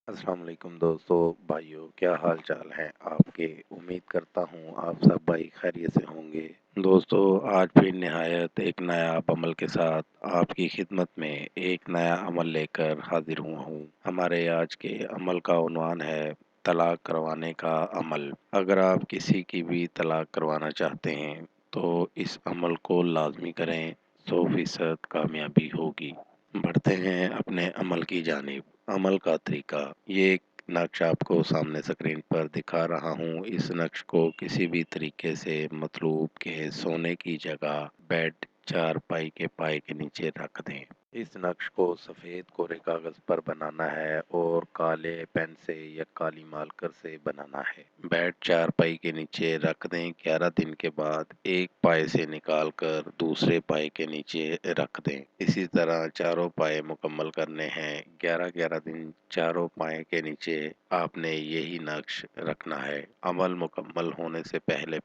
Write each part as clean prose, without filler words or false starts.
السلام علیکم دوستو بھائیو، کیا حال چال ہیں آپ کے؟ امید کرتا ہوں آپ سب بھائی خیریت سے ہوں گے۔ دوستو آج پھر نہایت ایک نیا عمل کے ساتھ آپ کی خدمت میں ایک نیا عمل لے کر حاضر ہوا ہوں۔ ہمارے آج کے عمل کا عنوان ہے طلاق کروانے کا عمل۔ اگر آپ کسی کی بھی طلاق کروانا چاہتے ہیں تو اس عمل کو لازمی کریں، 100% کامیابی ہوگی۔ بڑھتے ہیں اپنے عمل کی جانب۔ عمل کا طریقہ، یہ ایک نقش آپ کو سامنے اسکرین پر دکھا رہا ہوں۔ اس نقش کو کسی بھی طریقے سے مطلوب کے سونے کی جگہ بیڈ چارپائی کے پائے کے نیچے رکھ دیں۔ اس نقش کو سفید کورے کاغذ پر بنانا ہے اور کالے پین سے یا کالی مارکر سے بنانا ہے۔ بیڈ چارپائی کے نیچے رکھ دیں۔ 11 دن کے بعد ایک پائے سے نکال کر دوسرے پائے کے نیچے رکھ دیں۔ اسی طرح چاروں پائے مکمل کرنے ہیں۔ 11 دن چاروں پائے کے نیچے آپ نے یہی نقش رکھنا ہے۔ عمل مکمل ہونے سے پہلے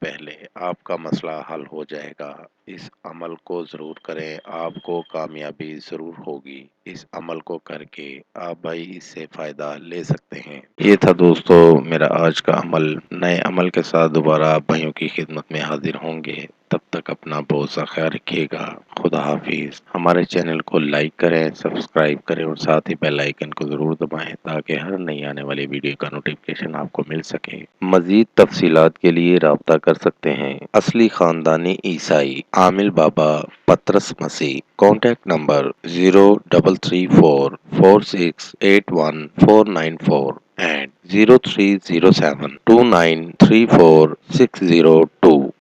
آپ کا مسئلہ حل ہو جائے گا۔ اس عمل کو ضرور کریں، آپ کو کامیابی ضرور ہوگی۔ اس عمل کو کر کے آپ بھائی اس سے فائدہ لے سکتے ہیں۔ یہ تھا دوستو میرا آج کا عمل۔ نئے عمل کے ساتھ دوبارہ آپ بھائیوں کی خدمت میں حاضر ہوں گے۔ تب تک اپنا بہت سا خیال رکھیے گا۔ خدا حافظ۔ ہمارے چینل کو لائک کریں، سبسکرائب کریں اور ساتھ ہی بیل آئیکن کو ضرور دبائیں تاکہ ہر نئی آنے والی ویڈیو کا نوٹیفکیشن آپ کو مل سکے۔ مزید تفصیلات کے لیے رابطہ کر سکتے ہیں۔ اصلی خاندانی عیسائی عامل بابا پطرس مسیح۔ Contact number 0304468194 and 0307293460 2